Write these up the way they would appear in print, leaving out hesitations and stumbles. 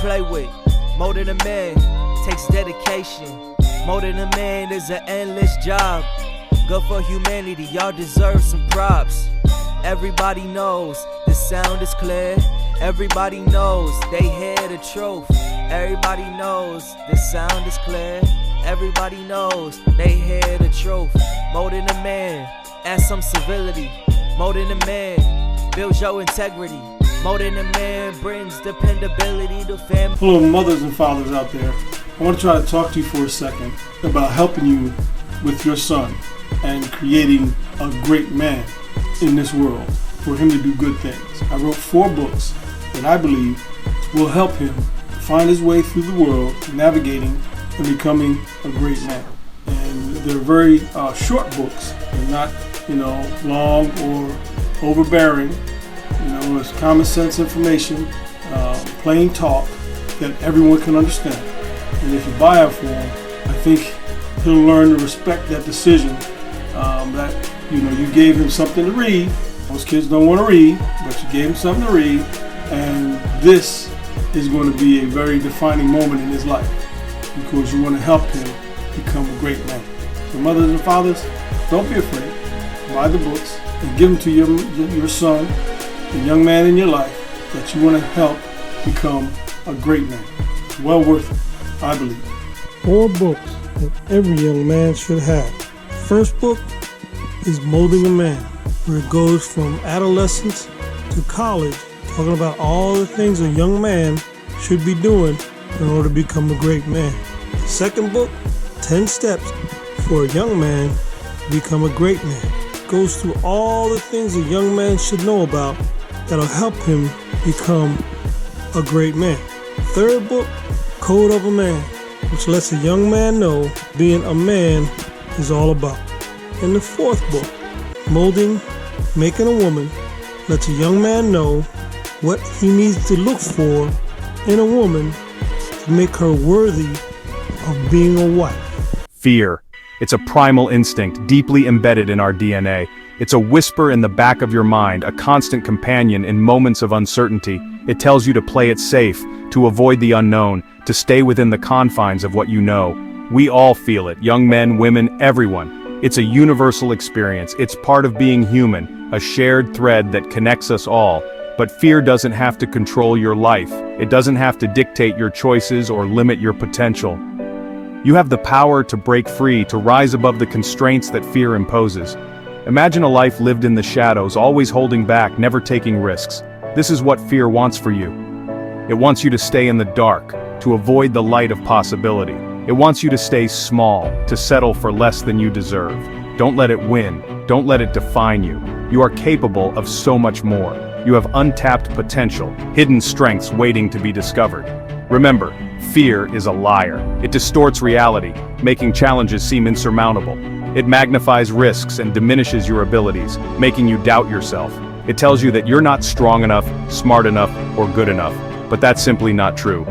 play with. More than a man takes dedication. More than a man is an endless job. Good for humanity, y'all deserve some props. Everybody knows the sound is clear. Everybody knows they hear the truth. Everybody knows the sound is clear. Everybody knows they hear the truth. More than a man, add some civility. More than a man, builds your integrity. More than a man brings dependability to family. Hello, mothers and fathers out there. I want to try to talk to you for a second about helping you with your son and creating a great man in this world for him to do good things. I wrote 4 books that I believe will help him find his way through the world, navigating and becoming a great man. And they're very short books. They're not, long or overbearing. It's common sense information, plain talk that everyone can understand. And if you buy it for him, I think he'll learn to respect that decision. That you gave him something to read. Most kids don't want to read, but you gave him something to read, and this is going to be a very defining moment in his life because you want to help him become a great man. So mothers and fathers, don't be afraid. Buy the books and give them to your son, the young man in your life that you want to help become a great man. It's well worth it, I believe. 4 books that every young man should have. First book is Molding a Man, where it goes from adolescence to college, talking about all the things a young man should be doing in order to become a great man. The second book, 10 Steps for a Young Man to Become a Great Man, goes through all the things a young man should know about that'll help him become a great man. Third book, Code of a Man, which lets a young man know being a man is all about. And the fourth book, Molding, Making a Woman, lets a young man know what he needs to look for in a woman to make her worthy of being a wife. Fear. It's a primal instinct deeply embedded in our DNA. It's a whisper in the back of your mind, a constant companion in moments of uncertainty. It tells you to play it safe, to avoid the unknown, to stay within the confines of what you know. We all feel it, young men, women, everyone. It's a universal experience. It's part of being human, a shared thread that connects us all. But fear doesn't have to control your life. It doesn't have to dictate your choices or limit your potential. You have the power to break free, to rise above the constraints that fear imposes. Imagine a life lived in the shadows, always holding back, never taking risks. This is what fear wants for you. It wants you to stay in the dark, to avoid the light of possibility. It wants you to stay small, to settle for less than you deserve. Don't let it win. Don't let it define you. You are capable of so much more. You have untapped potential, hidden strengths waiting to be discovered. Remember, fear is a liar. It distorts reality, making challenges seem insurmountable. It magnifies risks and diminishes your abilities, making you doubt yourself. It tells you that you're not strong enough, smart enough, or good enough. But that's simply not true.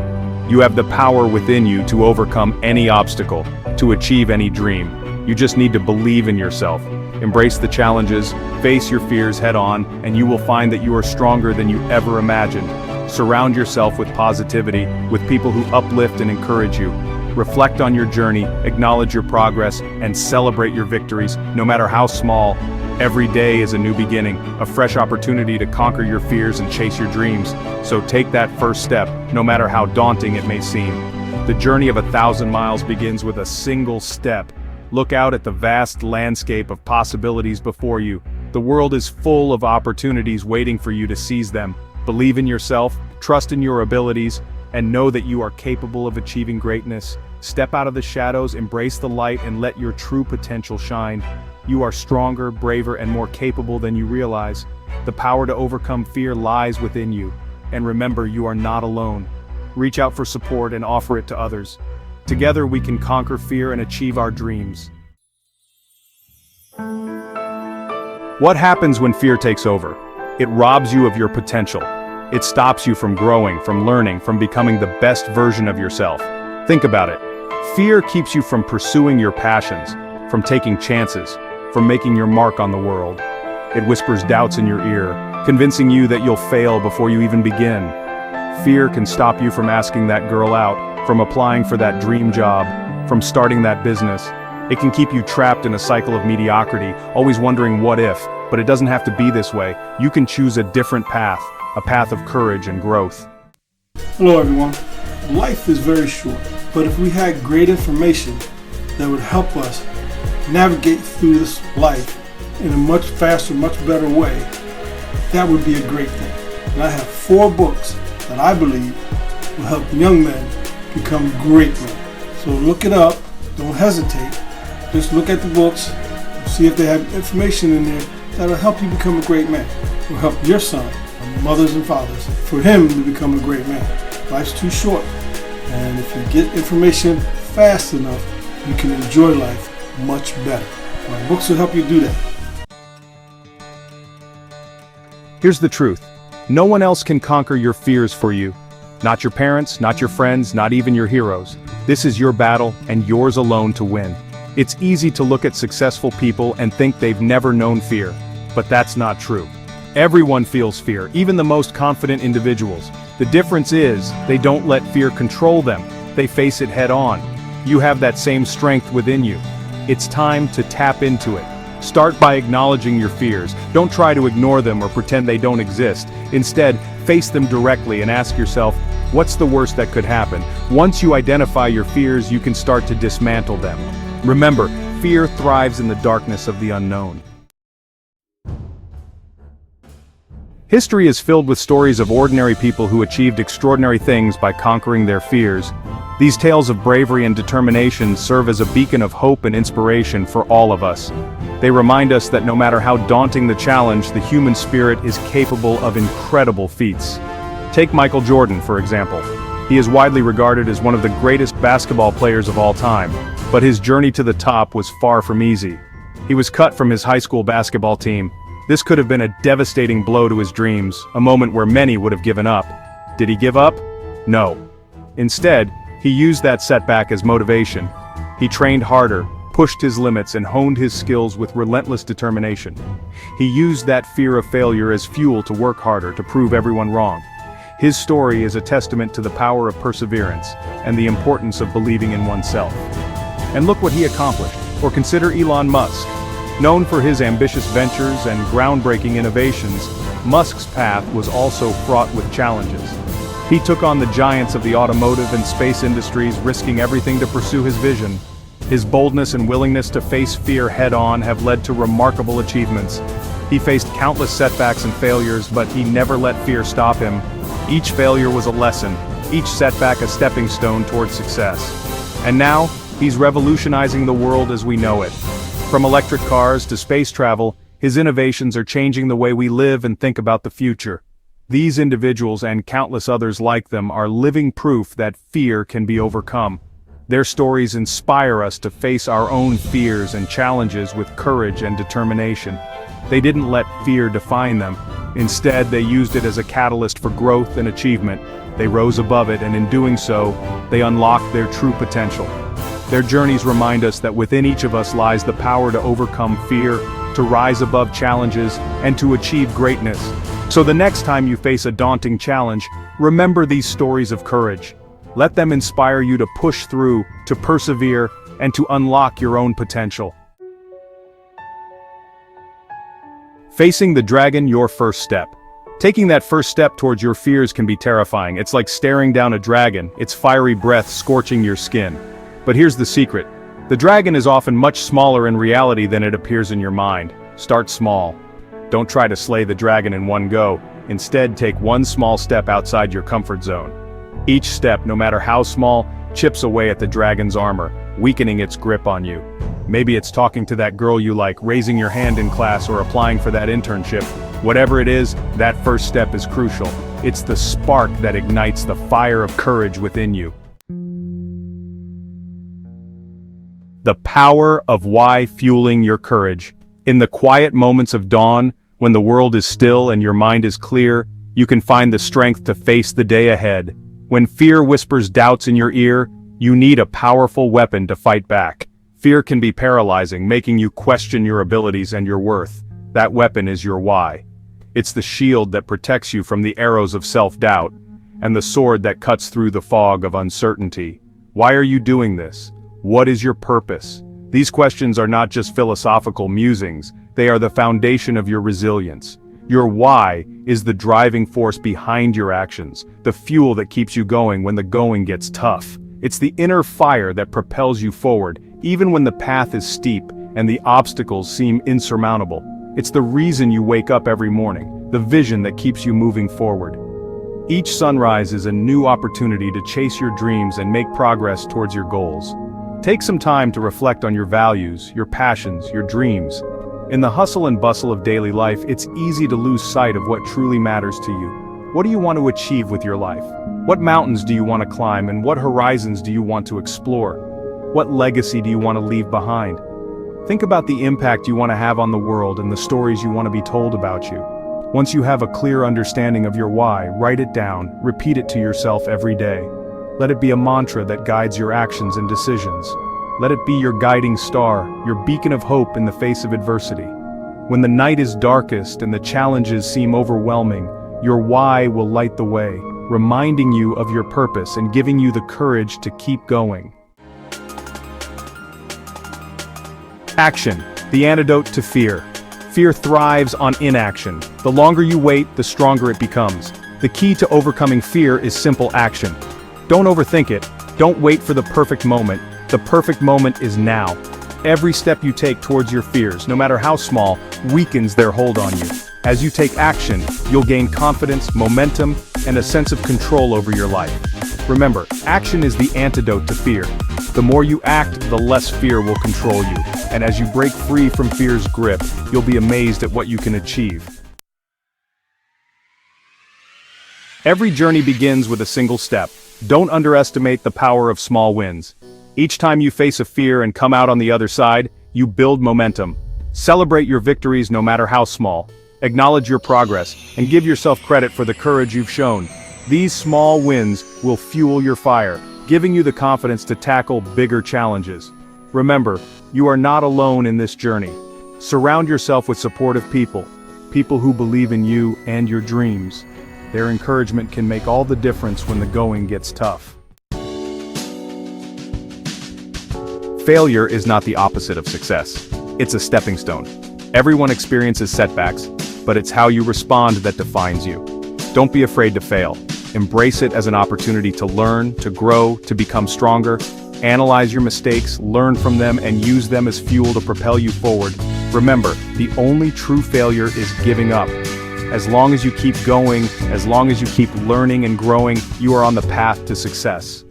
You have the power within you to overcome any obstacle, to achieve any dream. You just need to believe in yourself. Embrace the challenges, face your fears head on, and you will find that you are stronger than you ever imagined. Surround yourself with positivity, with people who uplift and encourage you. Reflect on your journey, acknowledge your progress, and celebrate your victories, no matter how small. Every day is a new beginning, a fresh opportunity to conquer your fears and chase your dreams. So take that first step, no matter how daunting it may seem. The journey of 1,000 miles begins with a single step. Look out at the vast landscape of possibilities before you. The world is full of opportunities waiting for you to seize them. Believe in yourself, trust in your abilities, and know that you are capable of achieving greatness. Step out of the shadows, embrace the light, and let your true potential shine. You are stronger, braver, and more capable than you realize. The power to overcome fear lies within you. And remember, you are not alone. Reach out for support and offer it to others. Together we can conquer fear and achieve our dreams. What happens when fear takes over? It robs you of your potential. It stops you from growing, from learning, from becoming the best version of yourself. Think about it. Fear keeps you from pursuing your passions, from taking chances, from making your mark on the world. It whispers doubts in your ear, convincing you that you'll fail before you even begin. Fear can stop you from asking that girl out, from applying for that dream job, from starting that business. It can keep you trapped in a cycle of mediocrity, always wondering what if, but it doesn't have to be this way. You can choose a different path, a path of courage and growth. Hello everyone. Life is very short, but if we had great information that would help us navigate through this life in a much faster, much better way, that would be a great thing. And I have 4 books that I believe will help young men become great men. So look it up, don't hesitate. Just look at the books, see if they have information in there that'll help you become a great man. Will help your son, mothers and fathers, for him to become a great man. Life's too short, and if you get information fast enough, you can enjoy life much better. My books will help you do that. Here's the truth. No one else can conquer your fears for you. Not your parents, not your friends, not even your heroes. This is your battle, and yours alone to win. It's easy to look at successful people and think they've never known fear, but that's not true. Everyone feels fear, even the most confident individuals. The difference is, they don't let fear control them, they face it head on. You have that same strength within you. It's time to tap into it. Start by acknowledging your fears. Don't try to ignore them or pretend they don't exist. Instead, face them directly and ask yourself, what's the worst that could happen? Once you identify your fears, you can start to dismantle them. Remember, fear thrives in the darkness of the unknown. History is filled with stories of ordinary people who achieved extraordinary things by conquering their fears. These tales of bravery and determination serve as a beacon of hope and inspiration for all of us. They remind us that no matter how daunting the challenge, the human spirit is capable of incredible feats. Take Michael Jordan, for example. He is widely regarded as one of the greatest basketball players of all time, but his journey to the top was far from easy. He was cut from his high school basketball team. This could have been a devastating blow to his dreams, a moment where many would have given up. Did he give up? No. Instead, he used that setback as motivation. He trained harder, pushed his limits, and honed his skills with relentless determination. He used that fear of failure as fuel to work harder, to prove everyone wrong. His story is a testament to the power of perseverance and the importance of believing in oneself. And look what he accomplished. Or consider Elon Musk. Known for his ambitious ventures and groundbreaking innovations, Musk's path was also fraught with challenges. He took on the giants of the automotive and space industries, risking everything to pursue his vision. His boldness and willingness to face fear head-on have led to remarkable achievements. He faced countless setbacks and failures, but he never let fear stop him. Each failure was a lesson, each setback a stepping stone toward success. And now, he's revolutionizing the world as we know it. From electric cars to space travel, his innovations are changing the way we live and think about the future. These individuals and countless others like them are living proof that fear can be overcome. Their stories inspire us to face our own fears and challenges with courage and determination. They didn't let fear define them. Instead, they used it as a catalyst for growth and achievement. They rose above it, and in doing so, they unlocked their true potential. Their journeys remind us that within each of us lies the power to overcome fear, to rise above challenges, and to achieve greatness. So the next time you face a daunting challenge, remember these stories of courage. Let them inspire you to push through, to persevere, and to unlock your own potential. Facing the dragon, your first step. Taking that first step towards your fears can be terrifying. It's like staring down a dragon, its fiery breath scorching your skin. But here's the secret. The dragon is often much smaller in reality than it appears in your mind. Start small. Don't try to slay the dragon in one go. Instead, take one small step outside your comfort zone. Each step, no matter how small, chips away at the dragon's armor, weakening its grip on you. Maybe it's talking to that girl you like, raising your hand in class, or applying for that internship. Whatever it is, that first step is crucial. It's the spark that ignites the fire of courage within you. The power of why fueling your courage. In the quiet moments of dawn, when the world is still and your mind is clear, you can find the strength to face the day ahead. When fear whispers doubts in your ear, you need a powerful weapon to fight back. Fear can be paralyzing, making you question your abilities and your worth. That weapon is your why. It's the shield that protects you from the arrows of self-doubt. and the sword that cuts through the fog of uncertainty. Why are you doing this? What is your purpose? These questions are not just philosophical musings, they are the foundation of your resilience. Your why is the driving force behind your actions, the fuel that keeps you going when the going gets tough. It's the inner fire that propels you forward, even when the path is steep and the obstacles seem insurmountable. It's the reason you wake up every morning, the vision that keeps you moving forward. Each sunrise is a new opportunity to chase your dreams and make progress towards your goals. Take some time to reflect on your values, your passions, your dreams. In the hustle and bustle of daily life, it's easy to lose sight of what truly matters to you. What do you want to achieve with your life? What mountains do you want to climb, and what horizons do you want to explore? What legacy do you want to leave behind? Think about the impact you want to have on the world and the stories you want to be told about you. Once you have a clear understanding of your why, write it down, repeat it to yourself every day. Let it be a mantra that guides your actions and decisions. Let it be your guiding star, your beacon of hope in the face of adversity. When the night is darkest and the challenges seem overwhelming, your why will light the way, reminding you of your purpose and giving you the courage to keep going. Action, the antidote to fear. Fear thrives on inaction. The longer you wait, the stronger it becomes. The key to overcoming fear is simple action. Don't overthink it. Don't wait for the perfect moment. The perfect moment is now. Every step you take towards your fears, no matter how small, weakens their hold on you. As you take action, you'll gain confidence, momentum, and a sense of control over your life. Remember, action is the antidote to fear. The more you act, the less fear will control you. And as you break free from fear's grip, you'll be amazed at what you can achieve. Every journey begins with a single step. Don't underestimate the power of small wins. Each time you face a fear and come out on the other side, you build momentum. Celebrate your victories no matter how small. Acknowledge your progress, and give yourself credit for the courage you've shown. These small wins will fuel your fire, giving you the confidence to tackle bigger challenges. Remember, you are not alone in this journey. Surround yourself with supportive people, people who believe in you and your dreams. Their encouragement can make all the difference when the going gets tough. Failure is not the opposite of success. It's a stepping stone. Everyone experiences setbacks, but it's how you respond that defines you. Don't be afraid to fail. Embrace it as an opportunity to learn, to grow, to become stronger. Analyze your mistakes, learn from them, and use them as fuel to propel you forward. Remember, the only true failure is giving up. As long as you keep going, as long as you keep learning and growing, you are on the path to success.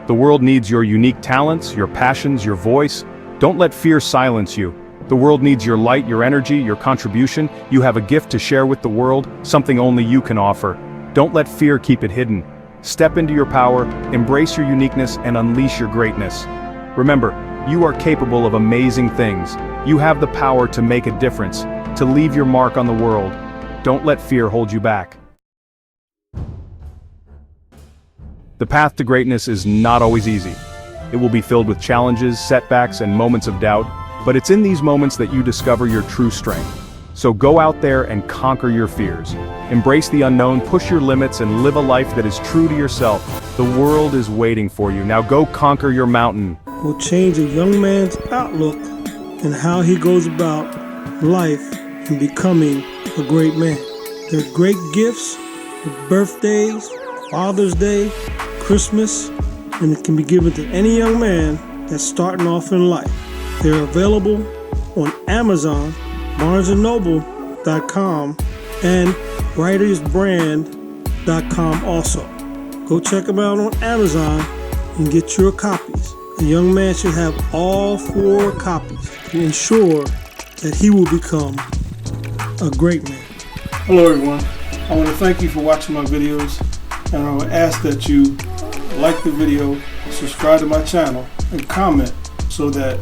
The world needs your unique talents, your passions, your voice. Don't let fear silence you. The world needs your light, your energy, your contribution. You have a gift to share with the world, something only you can offer. Don't let fear keep it hidden. Step into your power, embrace your uniqueness, and unleash your greatness. Remember, you are capable of amazing things. You have the power to make a difference, to leave your mark on the world. Don't let fear hold you back. The path to greatness is not always easy. It will be filled with challenges, setbacks, and moments of doubt, but it's in these moments that you discover your true strength. So go out there and conquer your fears. Embrace the unknown, push your limits, and live a life that is true to yourself. The world is waiting for you. Now go conquer your mountain. Will change a young man's outlook and how he goes about life and becoming a great man. There are great gifts for birthdays, Father's Day, Christmas, and it can be given to any young man that's starting off in life. They're available on Amazon, BarnesandNoble.com, and WritersBrand.com also. Go check them out on Amazon and get your copies. A young man should have all 4 copies to ensure that he will become a great man. Hello everyone, I want to thank you for watching my videos, and I would ask that you like the video, subscribe to my channel, and comment so that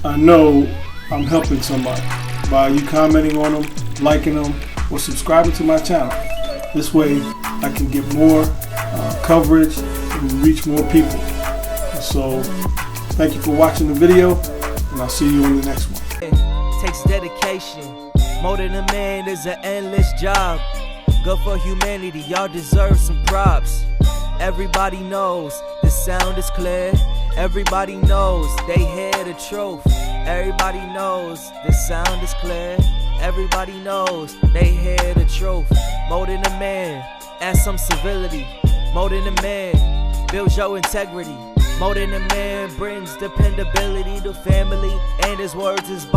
I know I'm helping somebody by you commenting on them, liking them, or subscribing to my channel. This way I can get more coverage and reach more people. So thank you for watching the video, and I'll see you in the next one. Takes dedication. More than a man is an endless job. Good for humanity, y'all deserve some props. Everybody knows the sound is clear. Everybody knows they hear the truth. Everybody knows the sound is clear. Everybody knows they hear the truth. More than a man, add some civility. More than a man, builds your integrity. More than a man, brings dependability to family, and his words is bond.